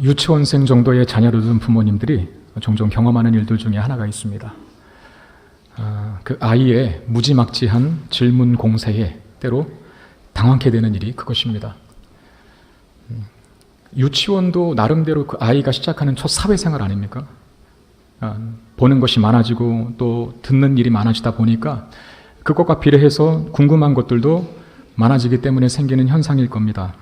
유치원생 정도의 자녀를 둔 부모님들이 종종 경험하는 일들 중에 하나가 있습니다. 그 아이의 무지막지한 질문 공세에 때로 당황케 되는 일이 그것입니다. 유치원도 나름대로 그 아이가 시작하는 첫 사회생활 아닙니까? 보는 것이 많아지고 또 듣는 일이 많아지다 보니까 그것과 비례해서 궁금한 것들도 많아지기 때문에 생기는 현상일 겁니다.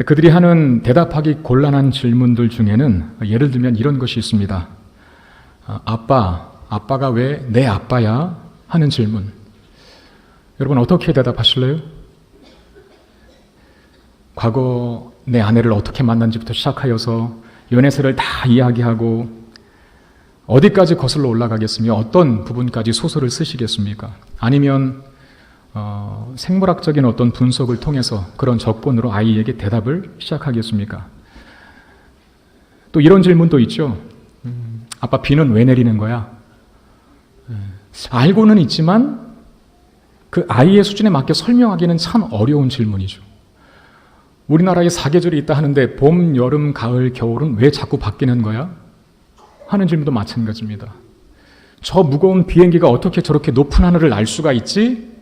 그들이 하는 대답하기 곤란한 질문들 중에는 예를 들면 이런 것이 있습니다. 아빠가 왜 내 아빠야? 하는 질문. 여러분 어떻게 대답하실래요? 과거 내 아내를 어떻게 만난지부터 시작하여서 연애사를 다 이야기하고 어디까지 거슬러 올라가겠으며 어떤 부분까지 소설을 쓰시겠습니까? 아니면 생물학적인 어떤 분석을 통해서 그런 접근으로 아이에게 대답을 시작하겠습니까? 또 이런 질문도 있죠. 아빠 비는 왜 내리는 거야? 알고는 있지만 그 아이의 수준에 맞게 설명하기는 참 어려운 질문이죠. 우리나라에 4계절이 있다 하는데 봄, 여름, 가을, 겨울은 왜 자꾸 바뀌는 거야? 하는 질문도 마찬가지입니다. 저 무거운 비행기가 어떻게 저렇게 높은 하늘을 날 수가 있지?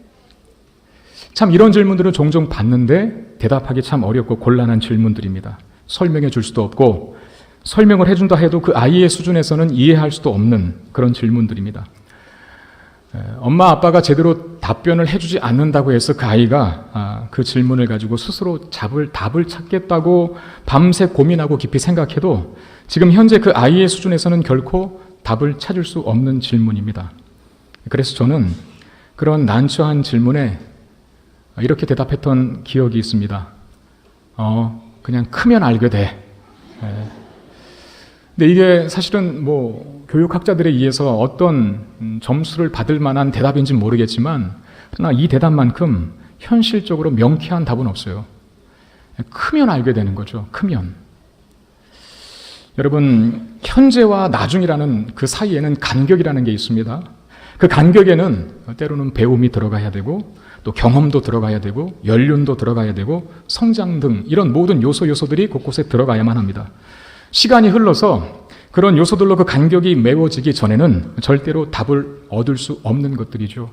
참 이런 질문들을 종종 받는데 대답하기 참 어렵고 곤란한 질문들입니다. 설명해 줄 수도 없고 설명을 해준다 해도 그 아이의 수준에서는 이해할 수도 없는 그런 질문들입니다. 엄마 아빠가 제대로 답변을 해주지 않는다고 해서 그 아이가 그 질문을 가지고 스스로 답을 찾겠다고 밤새 고민하고 깊이 생각해도 지금 현재 그 아이의 수준에서는 결코 답을 찾을 수 없는 질문입니다. 그래서 저는 그런 난처한 질문에 이렇게 대답했던 기억이 있습니다. 그냥 크면 알게 돼. 근데 이게 사실은 교육학자들에 의해서 어떤 점수를 받을 만한 대답인지는 모르겠지만 그러나 이 대답만큼 현실적으로 명쾌한 답은 없어요. 크면 알게 되는 거죠. 크면. 여러분 현재와 나중이라는 그 사이에는 간격이라는 게 있습니다. 그 간격에는 때로는 배움이 들어가야 되고 또 경험도 들어가야 되고 연륜도 들어가야 되고 성장 등 이런 모든 요소들이 곳곳에 들어가야만 합니다. 시간이 흘러서 그런 요소들로 그 간격이 메워지기 전에는 절대로 답을 얻을 수 없는 것들이죠.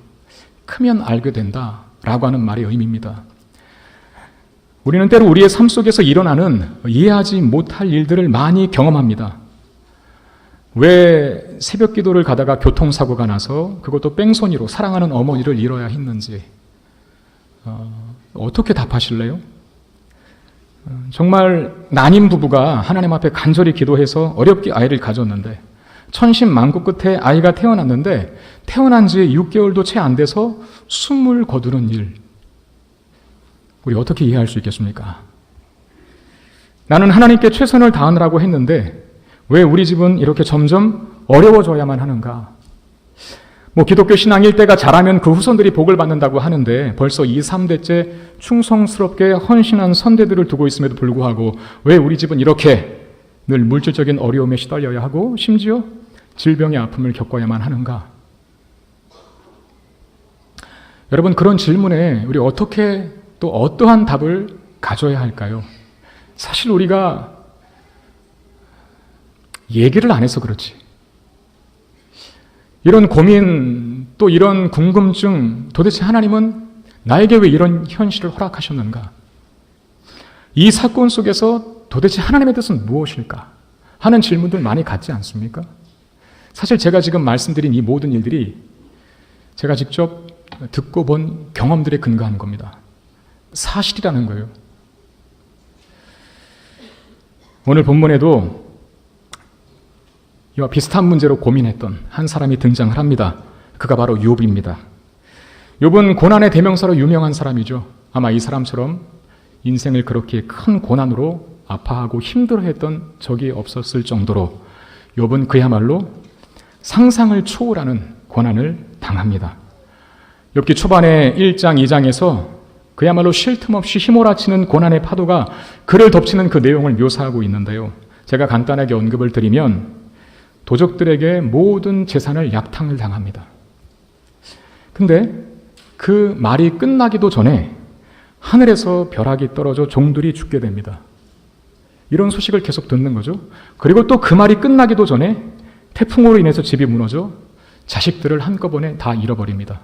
크면 알게 된다라고 하는 말의 의미입니다. 우리는 때로 우리의 삶 속에서 일어나는 이해하지 못할 일들을 많이 경험합니다. 왜 새벽 기도를 가다가 교통사고가 나서 그것도 뺑소니로 사랑하는 어머니를 잃어야 했는지 어떻게 답하실래요? 정말 난임 부부가 하나님 앞에 간절히 기도해서 어렵게 아이를 가졌는데 천신만고 끝에 아이가 태어났는데 태어난 지 6개월도 채 안 돼서 숨을 거두는 일. 우리 어떻게 이해할 수 있겠습니까? 나는 하나님께 최선을 다하느라고 했는데 왜 우리 집은 이렇게 점점 어려워져야만 하는가? 기독교 신앙일 때가 자라면 그 후손들이 복을 받는다고 하는데 벌써 2, 3대째 충성스럽게 헌신한 선대들을 두고 있음에도 불구하고 왜 우리 집은 이렇게 늘 물질적인 어려움에 시달려야 하고 심지어 질병의 아픔을 겪어야만 하는가? 여러분 그런 질문에 우리 어떻게 또 어떠한 답을 가져야 할까요? 사실 우리가 얘기를 안 해서 그렇지. 이런 고민, 또 이런 궁금증, 도대체 하나님은 나에게 왜 이런 현실을 허락하셨는가? 이 사건 속에서 도대체 하나님의 뜻은 무엇일까? 하는 질문들 많이 갖지 않습니까? 사실 제가 지금 말씀드린 이 모든 일들이 제가 직접 듣고 본 경험들에 근거한 겁니다. 사실이라는 거예요. 오늘 본문에도 이와 비슷한 문제로 고민했던 한 사람이 등장을 합니다. 그가 바로 욥입니다. 욥은 고난의 대명사로 유명한 사람이죠. 아마 이 사람처럼 인생을 그렇게 큰 고난으로 아파하고 힘들어했던 적이 없었을 정도로 욥은 그야말로 상상을 초월하는 고난을 당합니다. 욥기 초반에 1장, 2장에서 그야말로 쉴 틈 없이 휘몰아치는 고난의 파도가 그를 덮치는 그 내용을 묘사하고 있는데요. 제가 간단하게 언급을 드리면 도적들에게 모든 재산을 약탕을 당합니다. 근데 그 말이 끝나기도 전에 하늘에서 벼락이 떨어져 종들이 죽게 됩니다. 이런 소식을 계속 듣는 거죠. 그리고 또 그 말이 끝나기도 전에 태풍으로 인해서 집이 무너져 자식들을 한꺼번에 다 잃어버립니다.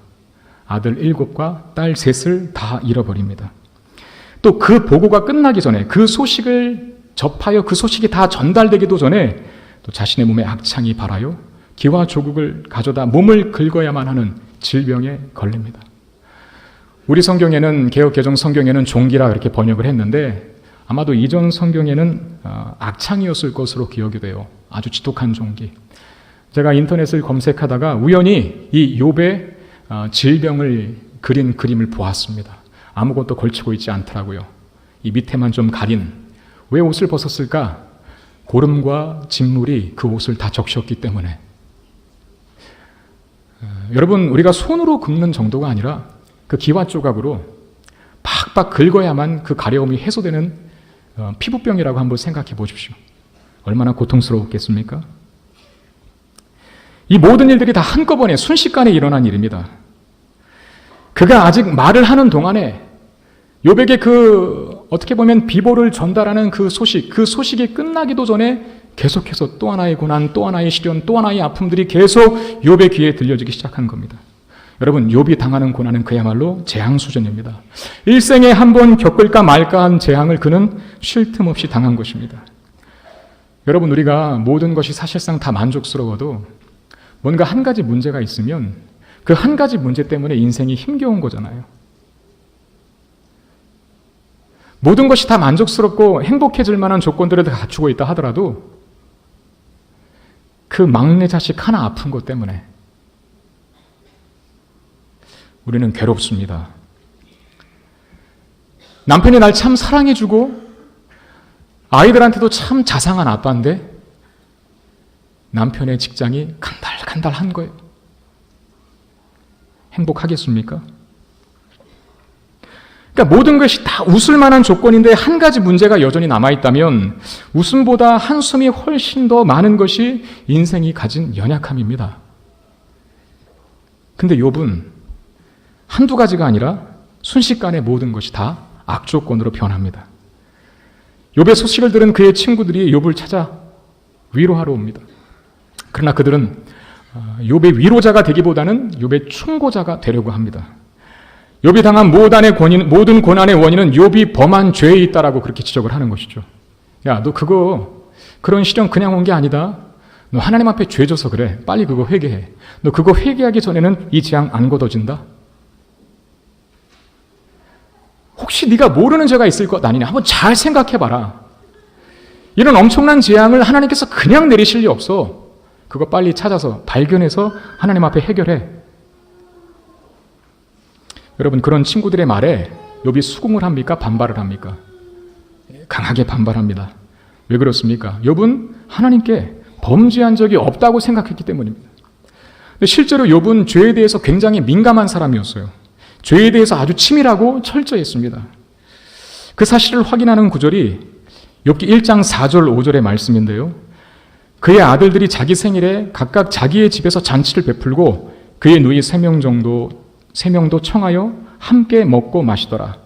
아들 7과 딸 3을 다 잃어버립니다. 또 그 보고가 끝나기 전에, 그 소식을 접하여 그 소식이 다 전달되기도 전에 또 자신의 몸에 악창이 발하여 기와 조국을 가져다 몸을 긁어야만 하는 질병에 걸립니다. 우리 성경에는, 개역 개정 성경에는 종기라 이렇게 번역을 했는데 아마도 이전 성경에는 악창이었을 것으로 기억이 돼요. 아주 지독한 종기. 제가 인터넷을 검색하다가 우연히 이 욥의 질병을 그린 그림을 보았습니다. 아무것도 걸치고 있지 않더라고요. 이 밑에만 좀 가린. 왜 옷을 벗었을까? 고름과 진물이 그 옷을 다 적셨기 때문에. 여러분, 우리가 손으로 긁는 정도가 아니라 그 기와 조각으로 팍팍 긁어야만 그 가려움이 해소되는 피부병이라고 한번 생각해 보십시오. 얼마나 고통스러웠겠습니까? 이 모든 일들이 다 한꺼번에 순식간에 일어난 일입니다. 그가 아직 말을 하는 동안에 욥에게 그 어떻게 보면 비보를 전달하는 그 소식이 끝나기도 전에 계속해서 또 하나의 고난, 또 하나의 시련, 또 하나의 아픔들이 계속 욥의 귀에 들려지기 시작한 겁니다. 여러분, 욥이 당하는 고난은 그야말로 재앙 수준입니다. 일생에 한 번 겪을까 말까 한 재앙을 그는 쉴 틈 없이 당한 것입니다. 여러분, 우리가 모든 것이 사실상 다 만족스러워도 뭔가 한 가지 문제가 있으면 그 한 가지 문제 때문에 인생이 힘겨운 거잖아요. 모든 것이 다 만족스럽고 행복해질 만한 조건들을 다 갖추고 있다 하더라도 그 막내 자식 하나 아픈 것 때문에 우리는 괴롭습니다. 남편이 날 참 사랑해주고 아이들한테도 참 자상한 아빠인데 남편의 직장이 간달간달한 거예요. 행복하겠습니까? 그러니까 모든 것이 다 웃을 만한 조건인데 한 가지 문제가 여전히 남아있다면 웃음보다 한숨이 훨씬 더 많은 것이 인생이 가진 연약함입니다. 근데 욥은 한두 가지가 아니라 순식간에 모든 것이 다 악조건으로 변합니다. 욥의 소식을 들은 그의 친구들이 욥을 찾아 위로하러 옵니다. 그러나 그들은 욥의 위로자가 되기보다는 욥의 충고자가 되려고 합니다. 욥이 당한 모든 고난의 원인은 욥이 범한 죄에 있다라고 그렇게 지적을 하는 것이죠. 야, 너 그런 시련 그냥 온 게 아니다. 너 하나님 앞에 죄 져서 그래. 빨리 그거 회개해. 너 그거 회개하기 전에는 이 재앙 안 걷어진다. 혹시 네가 모르는 죄가 있을 것 아니냐? 한번 잘 생각해봐라. 이런 엄청난 재앙을 하나님께서 그냥 내리실 리 없어. 그거 빨리 찾아서 발견해서 하나님 앞에 해결해. 여러분, 그런 친구들의 말에 욥이 수긍을 합니까? 반발을 합니까? 강하게 반발합니다. 왜 그렇습니까? 욥은 하나님께 범죄한 적이 없다고 생각했기 때문입니다. 근데 실제로 욥은 죄에 대해서 굉장히 민감한 사람이었어요. 죄에 대해서 아주 치밀하고 철저했습니다. 그 사실을 확인하는 구절이 욥기 1장 4절 5절의 말씀인데요. 그의 아들들이 자기 생일에 각각 자기의 집에서 잔치를 베풀고 그의 누이 3명도 청하여 함께 먹고 마시더라.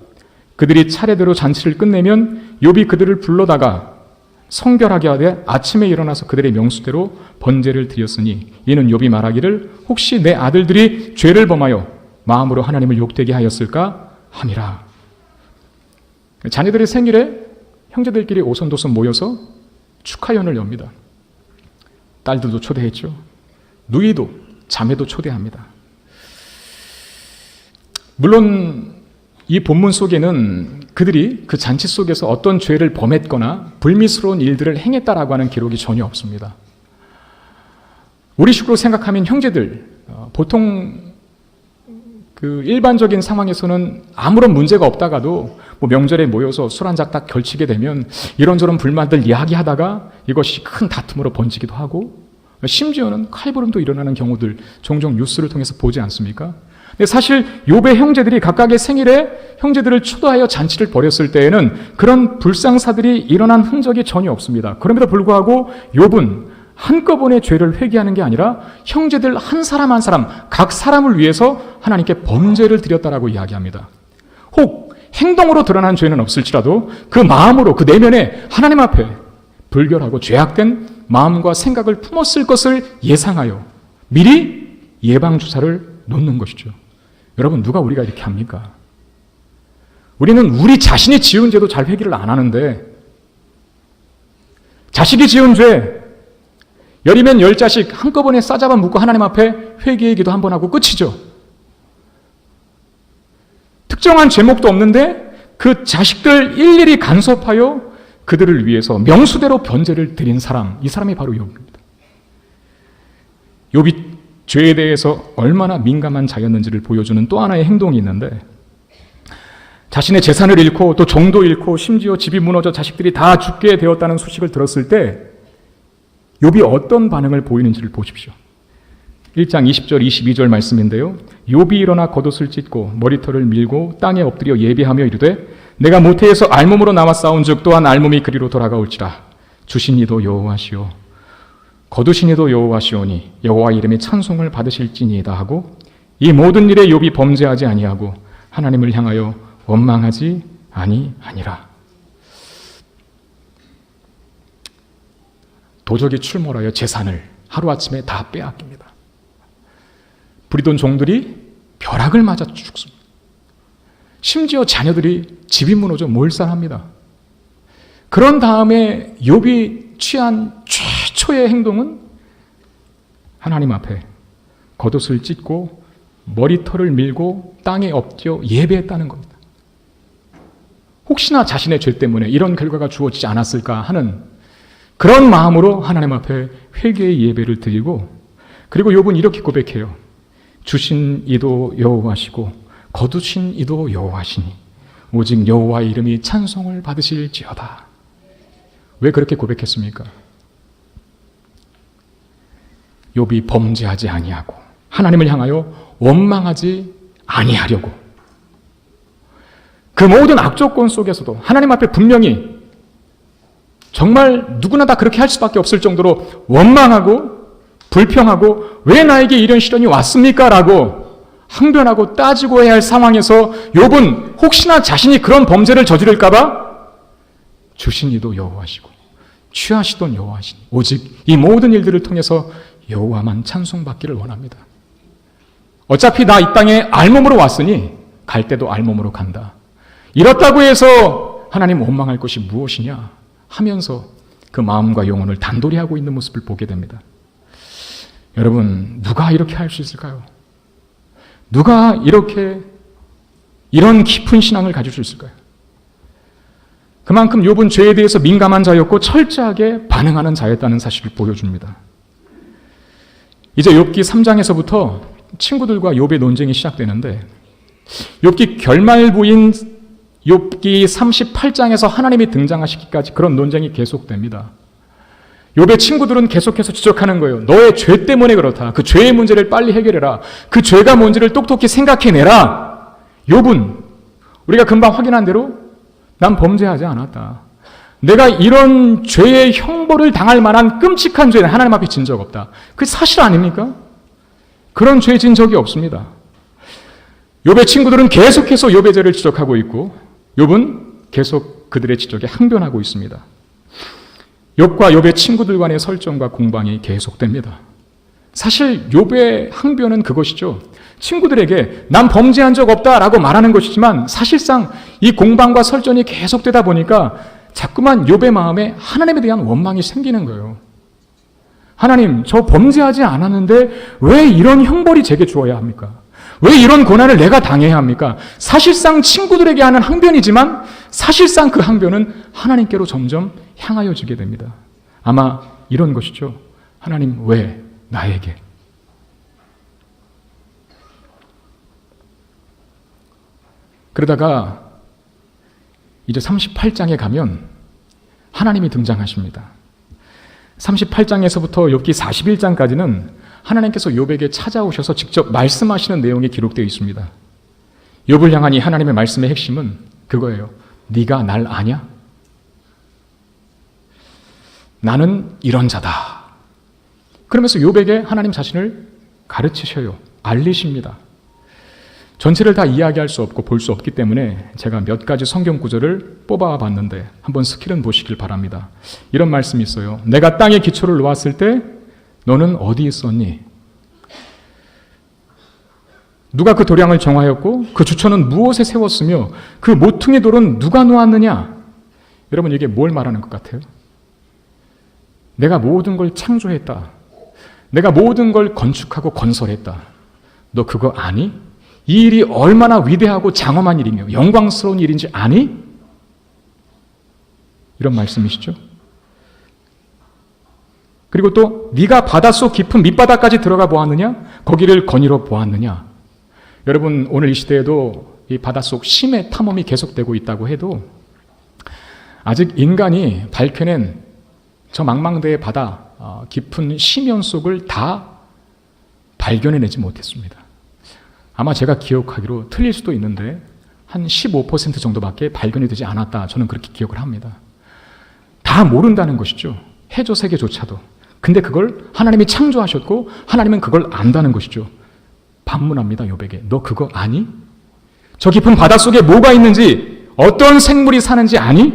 그들이 차례대로 잔치를 끝내면 욥이 그들을 불러다가 성결하게 하되 아침에 일어나서 그들의 명수대로 번제를 드렸으니 이는 욥이 말하기를 혹시 내 아들들이 죄를 범하여 마음으로 하나님을 욕되게 하였을까 함이라. 자녀들의 생일에 형제들끼리 오손도손 모여서 축하연을 엽니다. 딸들도 초대했죠. 누이도 자매도 초대합니다. 물론 이 본문 속에는 그들이 그 잔치 속에서 어떤 죄를 범했거나 불미스러운 일들을 행했다라고 하는 기록이 전혀 없습니다. 우리식으로 생각하면 형제들, 보통 그 일반적인 상황에서는 아무런 문제가 없다가도 뭐 명절에 모여서 술 한 잔 딱 걸치게 되면 이런저런 불만들 이야기하다가 이것이 큰 다툼으로 번지기도 하고 심지어는 칼부림도 일어나는 경우들 종종 뉴스를 통해서 보지 않습니까? 근데 사실 욥의 형제들이 각각의 생일에 형제들을 초대하여 잔치를 벌였을 때에는 그런 불상사들이 일어난 흔적이 전혀 없습니다. 그럼에도 불구하고 욥은 한꺼번에 죄를 회개하는 게 아니라 형제들 한 사람 각 사람을 위해서 하나님께 범죄를 드렸다라고 이야기합니다. 혹 행동으로 드러난 죄는 없을지라도 그 마음으로, 그 내면에 하나님 앞에 불결하고 죄악된 마음과 생각을 품었을 것을 예상하여 미리 예방주사를 놓는 것이죠. 여러분, 누가 우리가 이렇게 합니까? 우리는 우리 자신이 지은 죄도 잘 회개를 안 하는데, 자식이 지은 죄, 열이면 10자식 한꺼번에 싸잡아 묶고 하나님 앞에 회개의 기도 한 번 하고 끝이죠. 특정한 제목도 없는데 그 자식들 일일이 간섭하여 그들을 위해서 명수대로 변제를 드린 사람, 이 사람이 바로 욥입니다. 욥이 죄에 대해서 얼마나 민감한 자였는지를 보여주는 또 하나의 행동이 있는데, 자신의 재산을 잃고 또 종도 잃고 심지어 집이 무너져 자식들이 다 죽게 되었다는 소식을 들었을 때 욥이 어떤 반응을 보이는지를 보십시오. 1장 20절 22절 말씀인데요. 욥이 일어나 겉옷을 찢고 머리털을 밀고 땅에 엎드려 예배하며 이르되 내가 모태에서 알몸으로 나와 싸운즉 또한 알몸이 그리로 돌아가올지라. 주신 이도 여호와시오 거두신 이도 여호와시오니 여호와 이름의 찬송을 받으실지니이다 하고 이 모든 일에 욥이 범죄하지 아니하고 하나님을 향하여 원망하지 아니하니라. 도적이 출몰하여 재산을 하루아침에 다 빼앗깁니다. 부리던 종들이 벼락을 맞아 죽습니다. 심지어 자녀들이 집이 무너져 몰살합니다. 그런 다음에 욥이 취한 최초의 행동은 하나님 앞에 겉옷을 찢고 머리털을 밀고 땅에 엎드려 예배했다는 겁니다. 혹시나 자신의 죄 때문에 이런 결과가 주어지지 않았을까 하는 그런 마음으로 하나님 앞에 회개의 예배를 드리고, 그리고 욥은 이렇게 고백해요. 주신 이도 여호와시고 거두신 이도 여호와시니 오직 여호와의 이름이 찬송을 받으실지어다. 왜 그렇게 고백했습니까? 욥이 범죄하지 아니하고 하나님을 향하여 원망하지 아니하려고, 그 모든 악조건 속에서도 하나님 앞에 분명히 정말 누구나 다 그렇게 할 수밖에 없을 정도로 원망하고 불평하고 왜 나에게 이런 시련이 왔습니까? 라고 항변하고 따지고 해야 할 상황에서 욥은 혹시나 자신이 그런 범죄를 저지를까 봐 주신 이도 여호와시고 취하시던 여호와시니 오직 이 모든 일들을 통해서 여호와만 찬송받기를 원합니다. 어차피 나 이 땅에 알몸으로 왔으니 갈 때도 알몸으로 간다. 이렇다고 해서 하나님 원망할 것이 무엇이냐 하면서 그 마음과 영혼을 단돌이 하고 있는 모습을 보게 됩니다. 여러분, 누가 이렇게 할 수 있을까요? 누가 이런 깊은 신앙을 가질 수 있을까요? 그만큼 욥은 죄에 대해서 민감한 자였고 철저하게 반응하는 자였다는 사실을 보여줍니다. 이제 욥기 3장에서부터 친구들과 욥의 논쟁이 시작되는데, 욥기 결말부인 욥기 38장에서 하나님이 등장하시기까지 그런 논쟁이 계속됩니다. 욥의 친구들은 계속해서 지적하는 거예요. 너의 죄 때문에 그렇다. 그 죄의 문제를 빨리 해결해라. 그 죄가 뭔지를 똑똑히 생각해내라. 욥은 우리가 금방 확인한 대로 난 범죄하지 않았다. 내가 이런 죄의 형벌을 당할 만한 끔찍한 죄는 하나님 앞에 진 적 없다. 그게 사실 아닙니까? 그런 죄 진 적이 없습니다. 욥의 친구들은 계속해서 욥의 죄를 지적하고 있고 욥은 계속 그들의 지적에 항변하고 있습니다. 욥과 욥의 친구들 간의 설정과 공방이 계속됩니다. 사실 욥의 항변은 그것이죠. 친구들에게 난 범죄한 적 없다라고 말하는 것이지만 사실상 이 공방과 설전이 계속되다 보니까 자꾸만 욥의 마음에 하나님에 대한 원망이 생기는 거예요. 하나님, 저 범죄하지 않았는데 왜 이런 형벌이 제게 주어야 합니까? 왜 이런 고난을 내가 당해야 합니까? 사실상 친구들에게 하는 항변이지만 사실상 그 항변은 하나님께로 점점 향하여지게 됩니다. 아마 이런 것이죠. 하나님, 왜 나에게? 그러다가 이제 38장에 가면 하나님이 등장하십니다. 38장에서부터 욥기 41장까지는 하나님께서 욥에게 찾아오셔서 직접 말씀하시는 내용이 기록되어 있습니다. 욥을 향한 이 하나님의 말씀의 핵심은 그거예요. 네가 날 아냐? 나는 이런 자다. 그러면서 욥에게 하나님 자신을 가르치셔요. 알리십니다. 전체를 다 이야기할 수 없고 볼 수 없기 때문에 제가 몇 가지 성경 구절을 뽑아봤는데 한번 스킬은 보시길 바랍니다. 이런 말씀이 있어요. 내가 땅에 기초를 놓았을 때 너는 어디 있었니? 누가 그 도량을 정하였고 그 주천은 무엇에 세웠으며 그 모퉁이 돌은 누가 놓았느냐? 여러분 이게 뭘 말하는 것 같아요? 내가 모든 걸 창조했다. 내가 모든 걸 건축하고 건설했다. 너 그거 아니? 이 일이 얼마나 위대하고 장엄한 일이며 영광스러운 일인지 아니? 이런 말씀이시죠. 그리고 또 네가 바닷속 깊은 밑바닥까지 들어가 보았느냐? 거기를 거닐어 보았느냐? 여러분 오늘 이 시대에도 이 바닷속 심해 탐험이 계속되고 있다고 해도 아직 인간이 밝혀낸 저 망망대해 바다 깊은 심연 속을 다 발견해내지 못했습니다. 아마 제가 기억하기로 틀릴 수도 있는데 한 15% 정도밖에 발견이 되지 않았다. 저는 그렇게 기억을 합니다. 다 모른다는 것이죠. 해조 세계조차도. 근데 그걸 하나님이 창조하셨고 하나님은 그걸 안다는 것이죠. 반문합니다. 욥에게. 너 그거 아니? 저 깊은 바닷속에 뭐가 있는지 어떤 생물이 사는지 아니?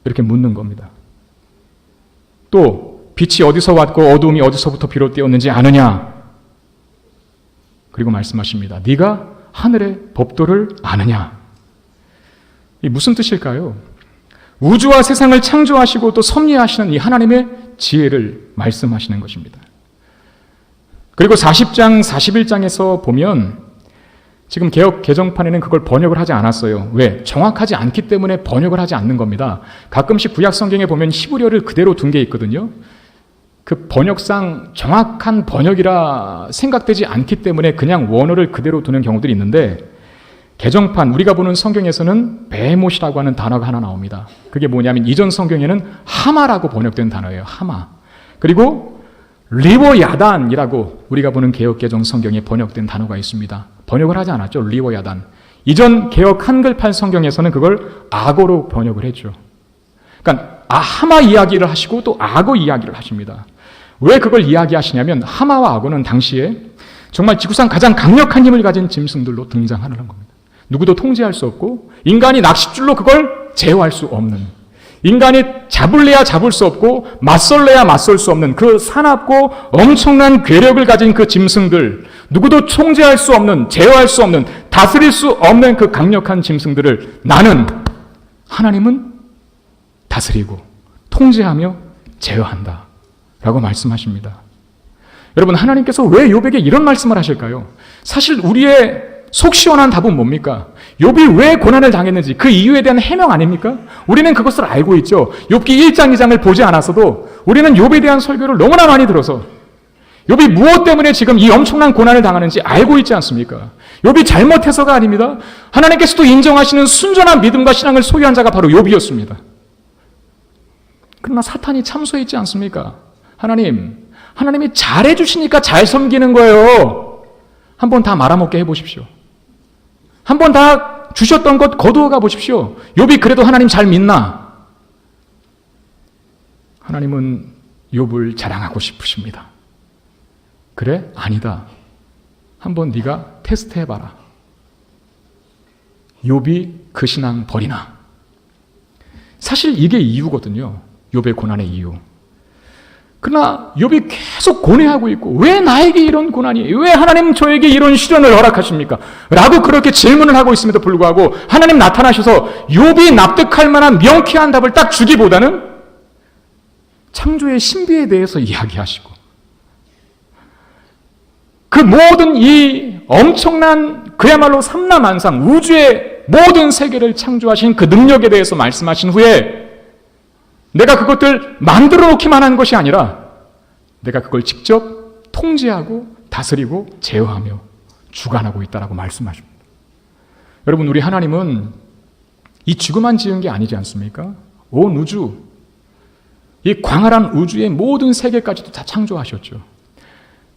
이렇게 묻는 겁니다. 또 빛이 어디서 왔고 어두움이 어디서부터 비롯되었는지 아느냐? 그리고 말씀하십니다. 네가 하늘의 법도를 아느냐? 이 무슨 뜻일까요? 우주와 세상을 창조하시고 또 섭리하시는 이 하나님의 지혜를 말씀하시는 것입니다. 그리고 40장, 41장에서 보면 지금 개역 개정판에는 그걸 번역을 하지 않았어요. 왜? 정확하지 않기 때문에 번역을 하지 않는 겁니다. 가끔씩 구약 성경에 보면 히브리어를 그대로 둔 게 있거든요. 그 번역상 정확한 번역이라 생각되지 않기 때문에 그냥 원어를 그대로 두는 경우들이 있는데 개정판, 우리가 보는 성경에서는 베헤못이라고 하는 단어가 하나 나옵니다. 그게 뭐냐면 이전 성경에는 하마라고 번역된 단어예요. 하마. 그리고 리워야단이라고 우리가 보는 개역개정 성경에 번역된 단어가 있습니다. 번역을 하지 않았죠. 리워야단. 이전 개역 한글판 성경에서는 그걸 악어로 번역을 했죠. 그러니까 하마 이야기를 하시고 또 악어 이야기를 하십니다. 왜 그걸 이야기하시냐면 하마와 악어는 당시에 정말 지구상 가장 강력한 힘을 가진 짐승들로 등장하는 겁니다. 누구도 통제할 수 없고 인간이 낚싯줄로 그걸 제어할 수 없는, 인간이 잡을래야 잡을 수 없고 맞설래야 맞설 수 없는 그 사납고 엄청난 괴력을 가진 그 짐승들, 누구도 통제할 수 없는, 제어할 수 없는, 다스릴 수 없는 그 강력한 짐승들을 나는, 하나님은 다스리고 통제하며 제어한다 라고 말씀하십니다. 여러분 하나님께서 왜 욥에게 이런 말씀을 하실까요? 사실 우리의 속 시원한 답은 뭡니까? 욥이 왜 고난을 당했는지 그 이유에 대한 해명 아닙니까? 우리는 그것을 알고 있죠. 욥기 1장 2장을 보지 않았어도 우리는 욥에 대한 설교를 너무나 많이 들어서 욥이 무엇 때문에 지금 이 엄청난 고난을 당하는지 알고 있지 않습니까? 욥이 잘못해서가 아닙니다. 하나님께서도 인정하시는 순전한 믿음과 신앙을 소유한 자가 바로 욥이었습니다. 그러나 사탄이 참소했지 않습니까? 하나님이 잘해주시니까 잘 섬기는 거예요. 한번 다 말아먹게 해보십시오. 한번 다 주셨던 것 거두어가 보십시오. 욥이 그래도 하나님 잘 믿나? 하나님은 욥을 자랑하고 싶으십니다. 그래? 아니다. 한번 네가 테스트해봐라. 욥이 그 신앙 버리나? 사실 이게 이유거든요. 욥의 고난의 이유. 그러나 욥이 계속 고뇌하고 있고 왜 나에게 이런 고난이, 왜 하나님 저에게 이런 시련을 허락하십니까? 라고 그렇게 질문을 하고 있음에도 불구하고 하나님 나타나셔서 욥이 납득할 만한 명쾌한 답을 딱 주기보다는 창조의 신비에 대해서 이야기하시고 그 모든 이 엄청난 그야말로 삼라만상 우주의 모든 세계를 창조하신 그 능력에 대해서 말씀하신 후에 내가 그것들 만들어 놓기만 한 것이 아니라 내가 그걸 직접 통제하고 다스리고 제어하며 주관하고 있다라고 말씀하십니다. 여러분 우리 하나님은 이 지구만 지은 게 아니지 않습니까? 온 우주, 이 광활한 우주의 모든 세계까지도 다 창조하셨죠.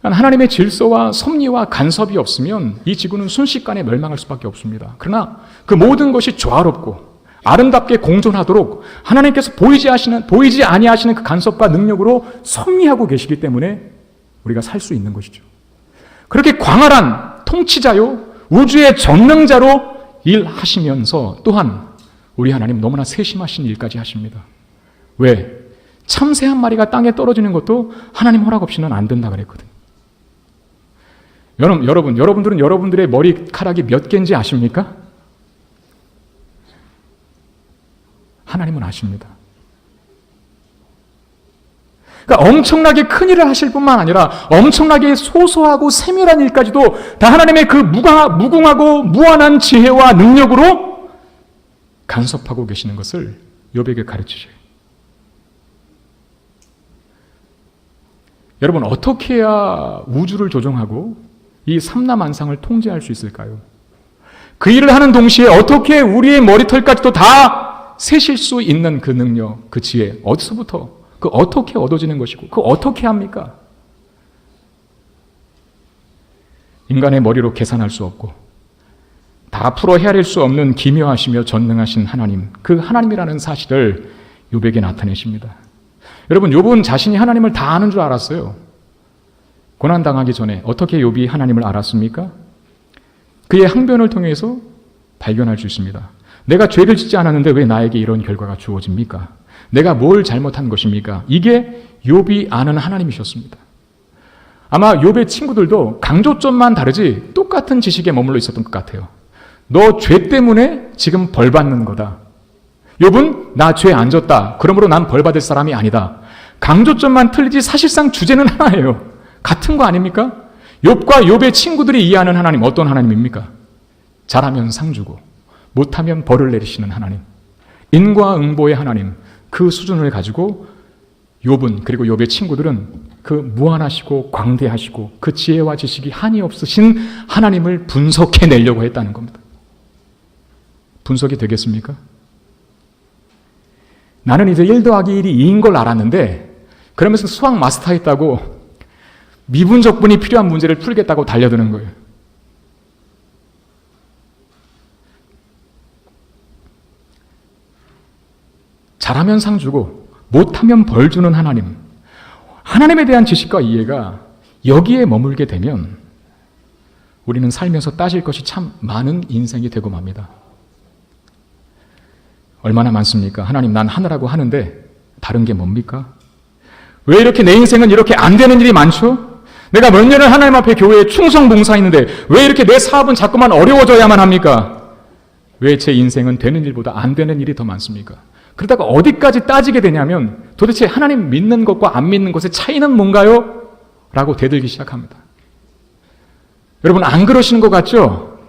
하나님의 질서와 섭리와 간섭이 없으면 이 지구는 순식간에 멸망할 수밖에 없습니다. 그러나 그 모든 것이 조화롭고 아름답게 공존하도록 하나님께서 보이지 아니하시는 그 간섭과 능력으로 섭리하고 계시기 때문에 우리가 살 수 있는 것이죠. 그렇게 광활한 통치자요, 우주의 전능자로 일하시면서 또한 우리 하나님 너무나 세심하신 일까지 하십니다. 왜? 참새 한 마리가 땅에 떨어지는 것도 하나님 허락 없이는 안 된다 그랬거든요. 여러분들은 여러분들의 머리카락이 몇 개인지 아십니까? 하나님은 아십니다. 그러니까 엄청나게 큰 일을 하실 뿐만 아니라 엄청나게 소소하고 세밀한 일까지도 다 하나님의 그 무궁하고 무한한 지혜와 능력으로 간섭하고 계시는 것을 욥에게 가르치셔요. 여러분, 어떻게 해야 우주를 조종하고 이 삼라만상을 통제할 수 있을까요? 그 일을 하는 동시에 어떻게 우리의 머리털까지도 다 세실 수 있는 그 능력, 그 지혜, 어디서부터, 그 어떻게 얻어지는 것이고, 그 어떻게 합니까? 인간의 머리로 계산할 수 없고 다 풀어 헤아릴 수 없는 기묘하시며 전능하신 하나님, 그 하나님이라는 사실을 욥에게 나타내십니다. 여러분, 욥은 자신이 하나님을 다 아는 줄 알았어요. 고난당하기 전에 어떻게 욥이 하나님을 알았습니까? 그의 항변을 통해서 발견할 수 있습니다. 내가 죄를 짓지 않았는데 왜 나에게 이런 결과가 주어집니까? 내가 뭘 잘못한 것입니까? 이게 욥이 아는 하나님이셨습니다. 아마 욥의 친구들도 강조점만 다르지 똑같은 지식에 머물러 있었던 것 같아요. 너 죄 때문에 지금 벌 받는 거다. 욥은 나 죄 안 졌다. 그러므로 난 벌 받을 사람이 아니다. 강조점만 틀리지 사실상 주제는 하나예요. 같은 거 아닙니까? 욥과 욥의 친구들이 이해하는 하나님, 어떤 하나님입니까? 잘하면 상 주고 못하면 벌을 내리시는 하나님, 인과응보의 하나님, 그 수준을 가지고 욥은, 그리고 욥의 친구들은 그 무한하시고 광대하시고 그 지혜와 지식이 한이 없으신 하나님을 분석해내려고 했다는 겁니다. 분석이 되겠습니까? 나는 이제 1 더하기 1이 2인 걸 알았는데 그러면서 수학 마스터했다고 미분적분이 필요한 문제를 풀겠다고 달려드는 거예요. 잘하면 상 주고 못하면 벌 주는 하나님, 하나님에 대한 지식과 이해가 여기에 머물게 되면 우리는 살면서 따질 것이 참 많은 인생이 되고 맙니다. 얼마나 많습니까? 하나님, 난 하느라고 하는데 다른 게 뭡니까? 왜 이렇게 내 인생은 이렇게 안 되는 일이 많죠? 내가 몇 년을 하나님 앞에 교회에 충성 봉사했는데 왜 이렇게 내 사업은 자꾸만 어려워져야만 합니까? 왜 제 인생은 되는 일보다 안 되는 일이 더 많습니까? 그러다가 어디까지 따지게 되냐면 도대체 하나님 믿는 것과 안 믿는 것의 차이는 뭔가요? 라고 대들기 시작합니다. 여러분, 안 그러시는 것 같죠?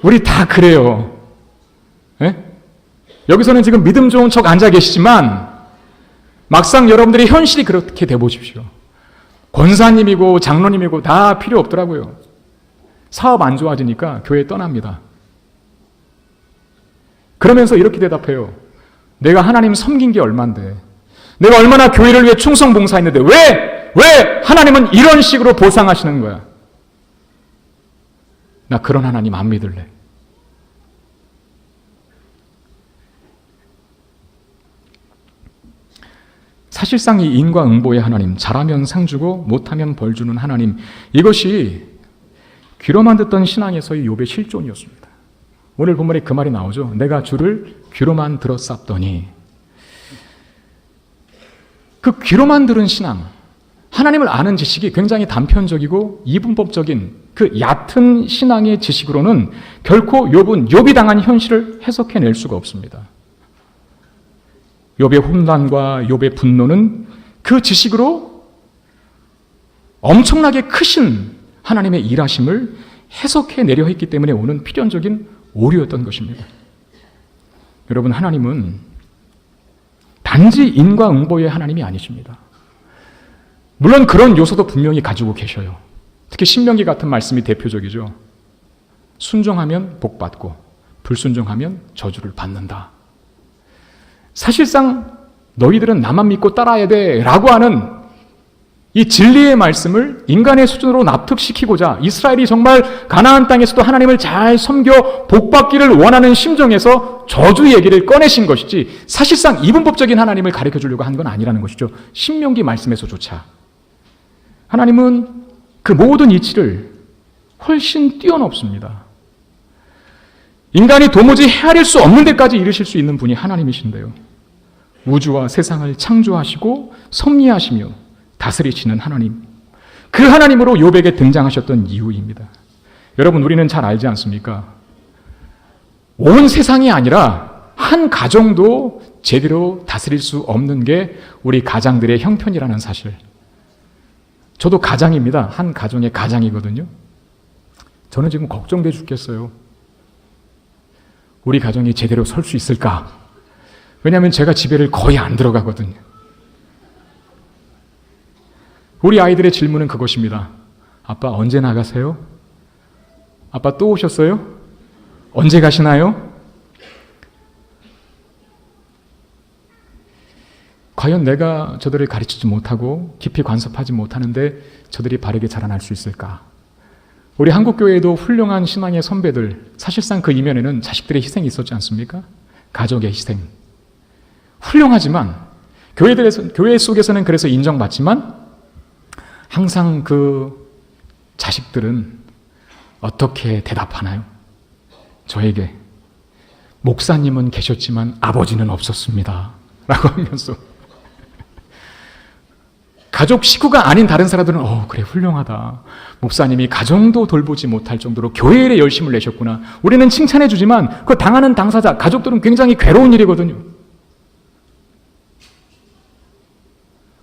우리 다 그래요. 네? 여기서는 지금 믿음 좋은 척 앉아 계시지만 막상 여러분들의 현실이 그렇게 돼 보십시오. 권사님이고 장로님이고 다 필요 없더라고요. 사업 안 좋아지니까 교회 떠납니다. 그러면서 이렇게 대답해요. 내가 하나님 섬긴 게 얼만데, 내가 얼마나 교회를 위해 충성 봉사했는데 왜 하나님은 이런 식으로 보상하시는 거야? 나 그런 하나님 안 믿을래. 사실상 이 인과응보의 하나님, 잘하면 상 주고 못하면 벌 주는 하나님, 이것이 귀로만 듣던 신앙에서의 욥의 실존이었습니다. 오늘 본문에 그 말이 나오죠. 내가 주를 귀로만 들었사더니. 그 귀로만 들은 신앙, 하나님을 아는 지식이 굉장히 단편적이고 이분법적인 그 얕은 신앙의 지식으로는 결코 욥이 당한 현실을 해석해낼 수가 없습니다. 욥의 혼란과 욥의 분노는 그 지식으로 엄청나게 크신 하나님의 일하심을 해석해내려 했기 때문에 오는 필연적인 오류였던 것입니다. 여러분, 하나님은 단지 인과응보의 하나님이 아니십니다. 물론 그런 요소도 분명히 가지고 계셔요. 특히 신명기 같은 말씀이 대표적이죠. 순종하면 복받고 불순종하면 저주를 받는다. 사실상 너희들은 나만 믿고 따라야 돼 라고 하는 이 진리의 말씀을 인간의 수준으로 납득시키고자 이스라엘이 정말 가나안 땅에서도 하나님을 잘 섬겨 복받기를 원하는 심정에서 저주 얘기를 꺼내신 것이지 사실상 이분법적인 하나님을 가르쳐 주려고 한 건 아니라는 것이죠. 신명기 말씀에서조차. 하나님은 그 모든 이치를 훨씬 뛰어넘습니다. 인간이 도무지 헤아릴 수 없는 데까지 이르실 수 있는 분이 하나님이신데요. 우주와 세상을 창조하시고 섭리하시며 다스리시는 하나님. 그 하나님으로 욥에게 등장하셨던 이유입니다. 여러분, 우리는 잘 알지 않습니까? 온 세상이 아니라 한 가정도 제대로 다스릴 수 없는 게 우리 가장들의 형편이라는 사실. 저도 가장입니다. 한 가정의 가장이거든요. 저는 지금 걱정돼 죽겠어요. 우리 가정이 제대로 설 수 있을까? 왜냐하면 제가 집에를 거의 안 들어가거든요. 우리 아이들의 질문은 그것입니다. 아빠 언제 나가세요? 아빠 또 오셨어요? 언제 가시나요? 과연 내가 저들을 가르치지 못하고 깊이 관섭하지 못하는데 저들이 바르게 자라날 수 있을까? 우리 한국교회에도 훌륭한 신앙의 선배들, 사실상 그 이면에는 자식들의 희생이 있었지 않습니까? 가족의 희생. 훌륭하지만 교회 속에서는 그래서 인정받지만 항상 그 자식들은 어떻게 대답하나요? 저에게 목사님은 계셨지만 아버지는 없었습니다 라고 하면서 가족 식구가 아닌 다른 사람들은 그래 훌륭하다. 목사님이 가정도 돌보지 못할 정도로 교회 일에 열심을 내셨구나. 우리는 칭찬해 주지만 그 당하는 당사자, 가족들은 굉장히 괴로운 일이거든요.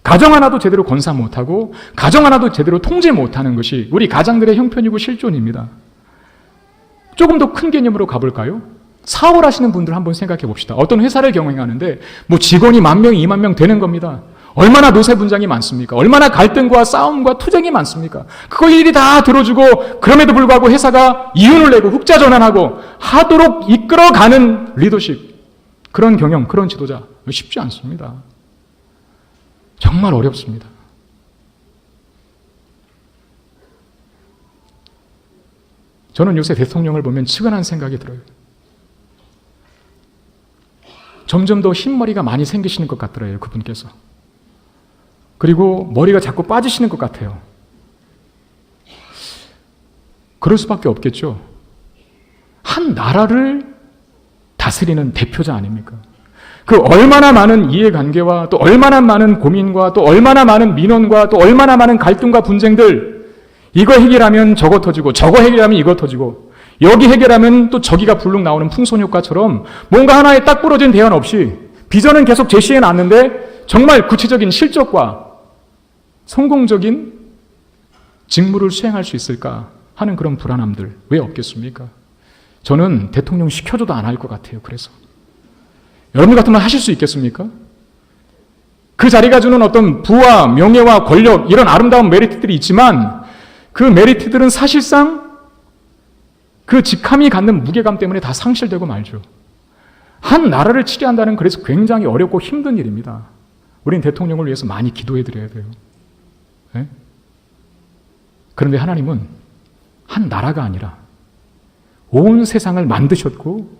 가정 하나도 제대로 건사 못하고 가정 하나도 제대로 통제 못하는 것이 우리 가장들의 형편이고 실존입니다. 조금 더 큰 개념으로 가볼까요? 사업을 하시는 분들 한번 생각해 봅시다. 어떤 회사를 경영하는데 직원이 10,000명, 20,000명 되는 겁니다. 얼마나 노세 분장이 많습니까? 얼마나 갈등과 싸움과 투쟁이 많습니까? 그거 일일이 다 들어주고 그럼에도 불구하고 회사가 이윤을 내고 흑자 전환하고 하도록 이끌어가는 리더십, 그런 경영, 그런 지도자 쉽지 않습니다. 정말 어렵습니다. 저는 요새 대통령을 보면 측은한 생각이 들어요. 점점 더 흰머리가 많이 생기시는 것 같더라고요, 그분께서. 그리고 머리가 자꾸 빠지시는 것 같아요. 그럴 수밖에 없겠죠. 한 나라를 다스리는 대표자 아닙니까? 그 얼마나 많은 이해관계와 또 얼마나 많은 고민과 또 얼마나 많은 민원과 또 얼마나 많은 갈등과 분쟁들, 이거 해결하면 저거 터지고 저거 해결하면 이거 터지고 여기 해결하면 또 저기가 불룩 나오는 풍선효과처럼 뭔가 하나에 딱 부러진 대안 없이 비전은 계속 제시해 놨는데 정말 구체적인 실적과 성공적인 직무를 수행할 수 있을까 하는 그런 불안함들 왜 없겠습니까? 저는 대통령 시켜줘도 안 할 것 같아요. 그래서 여러분 같으면 하실 수 있겠습니까? 그 자리가 주는 어떤 부와 명예와 권력, 이런 아름다운 메리트들이 있지만 그 메리트들은 사실상 그 직함이 갖는 무게감 때문에 다 상실되고 말죠. 한 나라를 치리한다는 그래서 굉장히 어렵고 힘든 일입니다. 우린 대통령을 위해서 많이 기도해 드려야 돼요. 네? 그런데 하나님은 한 나라가 아니라 온 세상을 만드셨고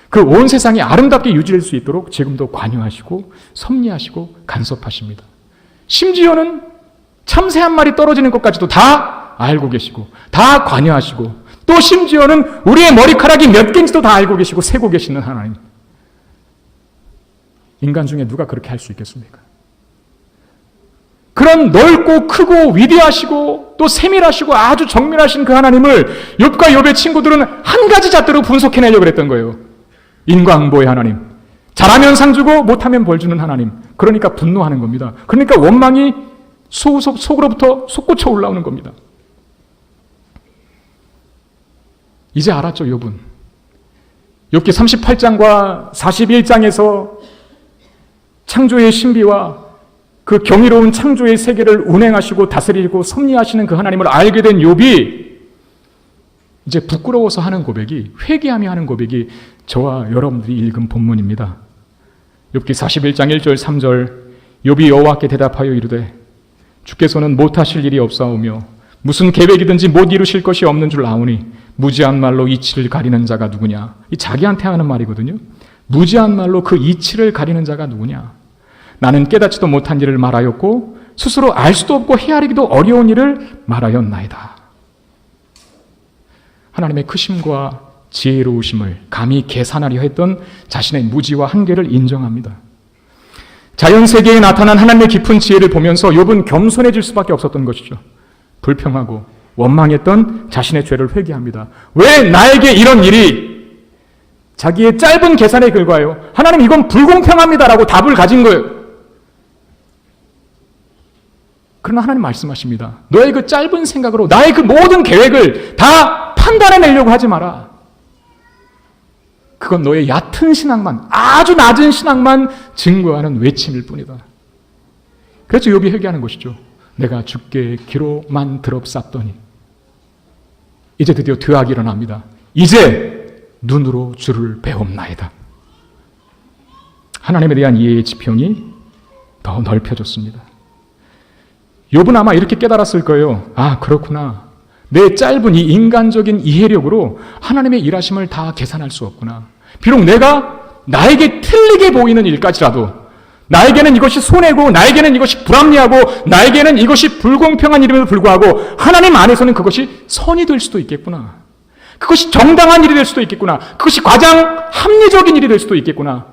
그 온 세상이 아름답게 유지될 수 있도록 지금도 관여하시고 섭리하시고 간섭하십니다. 심지어는 참새 한 마리 떨어지는 것까지도 다 알고 계시고 다 관여하시고 또 심지어는 우리의 머리카락이 몇 개인지도 다 알고 계시고 세고 계시는 하나님. 인간 중에 누가 그렇게 할 수 있겠습니까? 그런 넓고 크고 위대하시고 또 세밀하시고 아주 정밀하신 그 하나님을 욥과 욥의 친구들은 한 가지 잣대로 분석해내려고 그랬던 거예요. 인과응보의 하나님. 잘하면 상 주고 못하면 벌 주는 하나님. 그러니까 분노하는 겁니다. 그러니까 원망이 속으로부터 솟구쳐 올라오는 겁니다. 이제 알았죠, 욥은. 욥기 38장과 41장에서 창조의 신비와 그 경이로운 창조의 세계를 운행하시고 다스리고 섭리하시는 그 하나님을 알게 된 욥이 이제 부끄러워서 하는 고백이, 회개하며 하는 고백이 저와 여러분들이 읽은 본문입니다. 욥기 41장 1절 3절 욥이 여호와께 대답하여 이르되 주께서는 못하실 일이 없사오며 무슨 계획이든지 못 이루실 것이 없는 줄 아오니 무지한 말로 이치를 가리는 자가 누구냐. 이 자기한테 하는 말이거든요. 무지한 말로 그 이치를 가리는 자가 누구냐. 나는 깨닫지도 못한 일을 말하였고 스스로 알 수도 없고 헤아리기도 어려운 일을 말하였나이다. 하나님의 크심과 지혜로우심을 감히 계산하려 했던 자신의 무지와 한계를 인정합니다. 자연세계에 나타난 하나님의 깊은 지혜를 보면서 욥은 겸손해질 수밖에 없었던 것이죠. 불평하고 원망했던 자신의 죄를 회개합니다. 왜 나에게 이런 일이? 자기의 짧은 계산의 결과예요. 하나님, 이건 불공평합니다라고 답을 가진 거예요. 그러나 하나님 말씀하십니다. 너의 그 짧은 생각으로 나의 그 모든 계획을 다 판단해내려고 하지 마라. 그건 너의 얕은 신앙만, 아주 낮은 신앙만 증거하는 외침일 뿐이다. 그래서 욥이 회개하는 것이죠. 내가 주께 기로만 드럽쌌더니 이제 드디어 드악이 일어납니다. 이제 눈으로 주를 배움나이다. 하나님에 대한 이해의 지평이 더 넓혀졌습니다. 욥은 아마 이렇게 깨달았을 거예요. 아, 그렇구나. 내 짧은 이 인간적인 이해력으로 하나님의 일하심을 다 계산할 수 없구나. 비록 내가 나에게 틀리게 보이는 일까지라도 나에게는 이것이 손해고 나에게는 이것이 불합리하고 나에게는 이것이 불공평한 일임에도 불구하고 하나님 안에서는 그것이 선이 될 수도 있겠구나. 그것이 정당한 일이 될 수도 있겠구나. 그것이 가장 합리적인 일이 될 수도 있겠구나.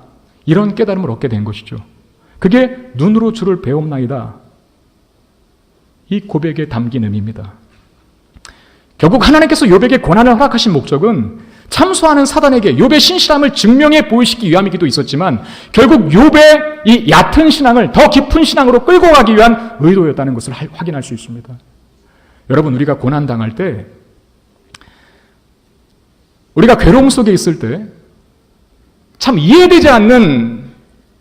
이런 깨달음을 얻게 된 것이죠. 그게 눈으로 주를 배움나이다. 이 고백에 담긴 의미입니다. 결국 하나님께서 욥에게 고난을 허락하신 목적은 참소하는 사단에게 욥의 신실함을 증명해 보이시기 위함이기도 있었지만 결국 욥의 이 얕은 신앙을 더 깊은 신앙으로 끌고 가기 위한 의도였다는 것을 확인할 수 있습니다. 여러분, 우리가 고난당할 때, 우리가 괴로움 속에 있을 때 참 이해되지 않는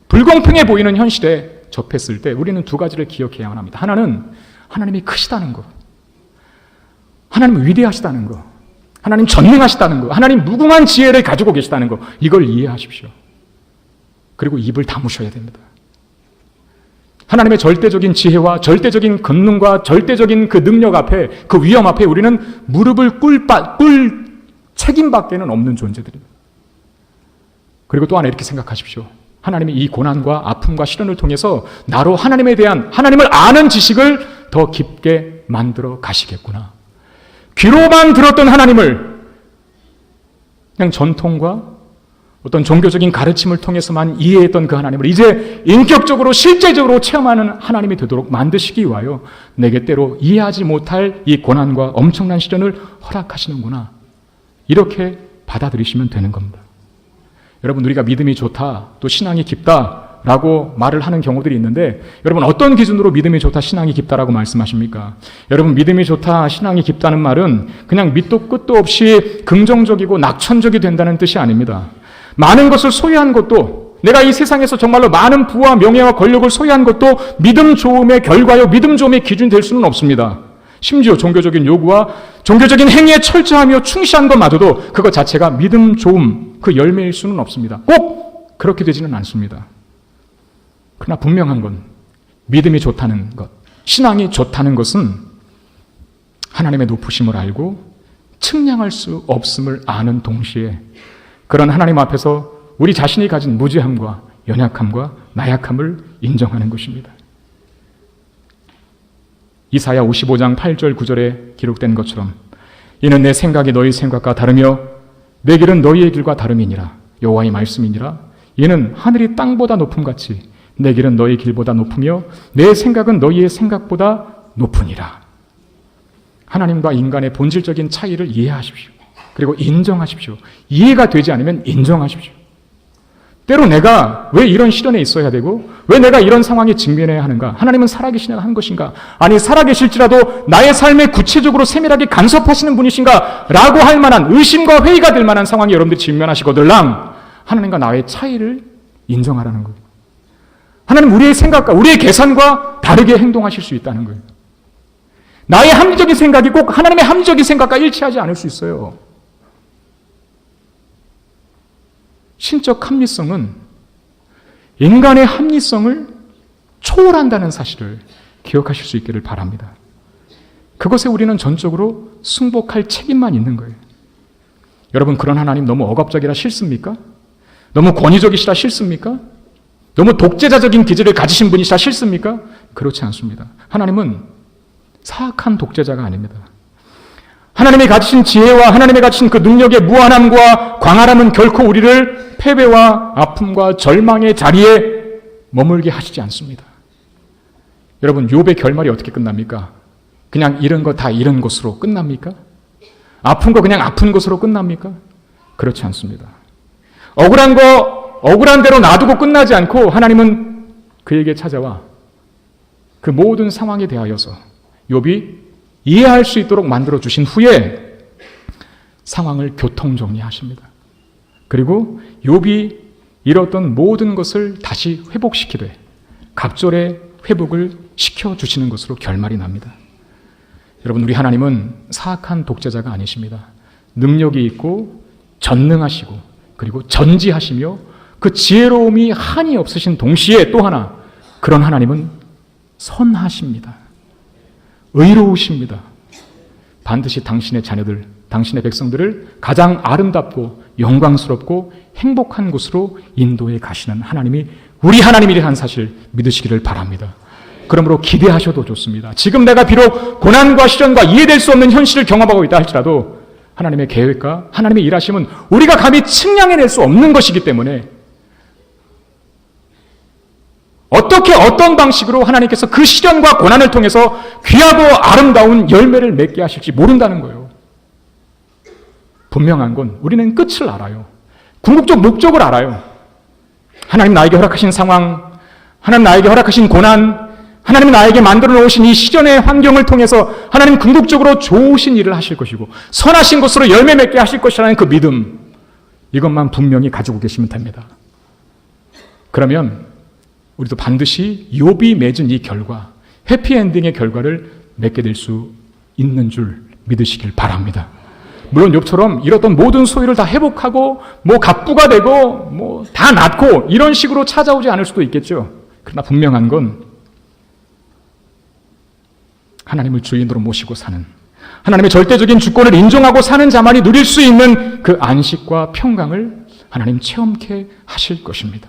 불공평해 보이는 현실에 접했을 때 우리는 두 가지를 기억해야만 합니다. 하나는 하나님이 크시다는 것, 하나님 위대하시다는 것, 하나님 전능하시다는 것, 하나님 무궁한 지혜를 가지고 계시다는 것, 이걸 이해하십시오. 그리고 입을 다무셔야 됩니다. 하나님의 절대적인 지혜와 절대적인 권능과 절대적인 그 능력 앞에, 그 위엄 앞에 우리는 무릎을 꿇 책임밖에는 없는 존재들입니다. 그리고 또 하나 이렇게 생각하십시오. 하나님이 이 고난과 아픔과 시련을 통해서 나로 하나님에 대한, 하나님을 아는 지식을 더 깊게 만들어 가시겠구나. 귀로만 들었던 하나님을 그냥 전통과 어떤 종교적인 가르침을 통해서만 이해했던 그 하나님을 이제 인격적으로 실제적으로 체험하는 하나님이 되도록 만드시기 위하여 내게 때로 이해하지 못할 이 고난과 엄청난 시련을 허락하시는구나. 이렇게 받아들이시면 되는 겁니다. 여러분, 우리가 믿음이 좋다, 또 신앙이 깊다라고 말을 하는 경우들이 있는데 여러분, 어떤 기준으로 믿음이 좋다, 신앙이 깊다라고 말씀하십니까? 여러분, 믿음이 좋다, 신앙이 깊다는 말은 그냥 밑도 끝도 없이 긍정적이고 낙천적이 된다는 뜻이 아닙니다. 많은 것을 소유한 것도, 내가 이 세상에서 정말로 많은 부와 명예와 권력을 소유한 것도 믿음 좋음의 결과요, 믿음 좋음의 기준이 될 수는 없습니다. 심지어 종교적인 요구와 종교적인 행위에 철저하며 충실한 것마저도 그것 자체가 믿음 좋음, 그 열매일 수는 없습니다. 꼭 그렇게 되지는 않습니다. 그러나 분명한 건 믿음이 좋다는 것, 신앙이 좋다는 것은 하나님의 높으심을 알고 측량할 수 없음을 아는 동시에 그런 하나님 앞에서 우리 자신이 가진 무지함과 연약함과 나약함을 인정하는 것입니다. 이사야 55장 8절 9절에 기록된 것처럼 이는 내 생각이 너희 생각과 다르며 내 길은 너희의 길과 다름이니라. 여호와의 말씀이니라. 이는 하늘이 땅보다 높음같이 내 길은 너희 길보다 높으며 내 생각은 너희의 생각보다 높으니라. 하나님과 인간의 본질적인 차이를 이해하십시오. 그리고 인정하십시오. 이해가 되지 않으면 인정하십시오. 때로 내가 왜 이런 시련에 있어야 되고 왜 내가 이런 상황에 직면해야 하는가? 하나님은 살아계시냐 한 것인가? 아니, 살아계실지라도 나의 삶에 구체적으로 세밀하게 간섭하시는 분이신가? 라고 할 만한 의심과 회의가 될 만한 상황에 여러분들이 직면하시거들랑 하나님과 나의 차이를 인정하라는 거예요. 하나님 우리의 생각과 우리의 계산과 다르게 행동하실 수 있다는 거예요. 나의 합리적인 생각이 꼭 하나님의 합리적인 생각과 일치하지 않을 수 있어요. 신적 합리성은 인간의 합리성을 초월한다는 사실을 기억하실 수 있기를 바랍니다. 그것에 우리는 전적으로 승복할 책임만 있는 거예요. 여러분, 그런 하나님 너무 억압적이라 싫습니까? 너무 권위적이시라 싫습니까? 너무 독재자적인 기질을 가지신 분이시라 싫습니까? 그렇지 않습니다. 하나님은 사악한 독재자가 아닙니다. 하나님이 가지신 지혜와 하나님이 가지신 그 능력의 무한함과 광활함은 결코 우리를 패배와 아픔과 절망의 자리에 머물게 하시지 않습니다. 여러분, 욥의 결말이 어떻게 끝납니까? 그냥 잃은 거 다 잃은 것으로 끝납니까? 아픈 거 그냥 아픈 것으로 끝납니까? 그렇지 않습니다. 억울한 거 억울한 대로 놔두고 끝나지 않고 하나님은 그에게 찾아와 그 모든 상황에 대하여서 욥이 이해할 수 있도록 만들어주신 후에 상황을 교통정리하십니다. 그리고 욥이 잃었던 모든 것을 다시 회복시키되 갑절의 회복을 시켜주시는 것으로 결말이 납니다. 여러분, 우리 하나님은 사악한 독재자가 아니십니다. 능력이 있고 전능하시고 그리고 전지하시며 그 지혜로움이 한이 없으신 동시에 또 하나 그런 하나님은 선하십니다. 의로우십니다. 반드시 당신의 자녀들, 당신의 백성들을 가장 아름답고 영광스럽고 행복한 곳으로 인도해 가시는 하나님이 우리 하나님이라는 사실 믿으시기를 바랍니다. 그러므로 기대하셔도 좋습니다. 지금 내가 비록 고난과 시련과 이해될 수 없는 현실을 경험하고 있다 할지라도 하나님의 계획과 하나님의 일하심은 우리가 감히 측량해낼 수 없는 것이기 때문에 어떻게 어떤 방식으로 하나님께서 그 시련과 고난을 통해서 귀하고 아름다운 열매를 맺게 하실지 모른다는 거예요. 분명한 건 우리는 끝을 알아요. 궁극적 목적을 알아요. 하나님 나에게 허락하신 상황, 하나님 나에게 허락하신 고난, 하나님 나에게 만들어 놓으신 이 시련의 환경을 통해서 하나님 궁극적으로 좋으신 일을 하실 것이고 선하신 것으로 열매 맺게 하실 것이라는 그 믿음, 이것만 분명히 가지고 계시면 됩니다. 그러면 우리도 반드시 욥이 맺은 이 결과, 해피엔딩의 결과를 맺게 될 수 있는 줄 믿으시길 바랍니다. 물론 욥처럼 잃었던 모든 소유를 다 회복하고 뭐 갑부가 되고 뭐 다 낫고 이런 식으로 찾아오지 않을 수도 있겠죠. 그러나 분명한 건 하나님을 주인으로 모시고 사는, 하나님의 절대적인 주권을 인정하고 사는 자만이 누릴 수 있는 그 안식과 평강을 하나님 체험케 하실 것입니다.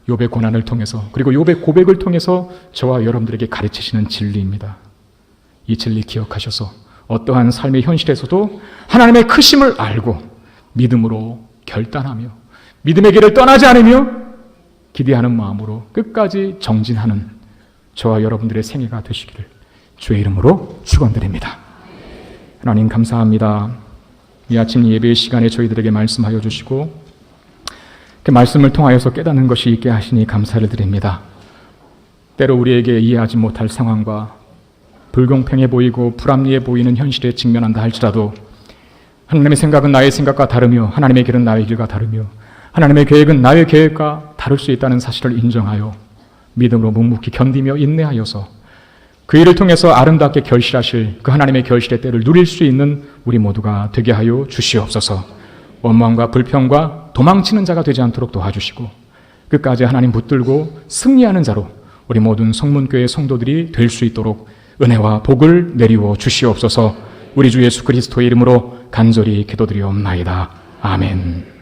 욥의 고난을 통해서 그리고 욥의 고백을 통해서 저와 여러분들에게 가르치시는 진리입니다. 이 진리 기억하셔서 어떠한 삶의 현실에서도 하나님의 크심을 알고 믿음으로 결단하며 믿음의 길을 떠나지 않으며 기대하는 마음으로 끝까지 정진하는 저와 여러분들의 생애가 되시기를 주의 이름으로 축원드립니다. 하나님 감사합니다. 이 아침 예배 시간에 저희들에게 말씀하여 주시고 그 말씀을 통하여서 깨닫는 것이 있게 하시니 감사를 드립니다. 때로 우리에게 이해하지 못할 상황과 불공평해 보이고 불합리해 보이는 현실에 직면한다 할지라도 하나님의 생각은 나의 생각과 다르며 하나님의 길은 나의 길과 다르며 하나님의 계획은 나의 계획과 다를 수 있다는 사실을 인정하여 믿음으로 묵묵히 견디며 인내하여서 그 일을 통해서 아름답게 결실하실 그 하나님의 결실의 때를 누릴 수 있는 우리 모두가 되게 하여 주시옵소서. 원망과 불평과 도망치는 자가 되지 않도록 도와주시고 끝까지 하나님 붙들고 승리하는 자로 우리 모든 성문교회 성도들이 될 수 있도록 은혜와 복을 내리워 주시옵소서. 우리 주 예수 그리스도의 이름으로 간절히 기도드리옵나이다. 아멘.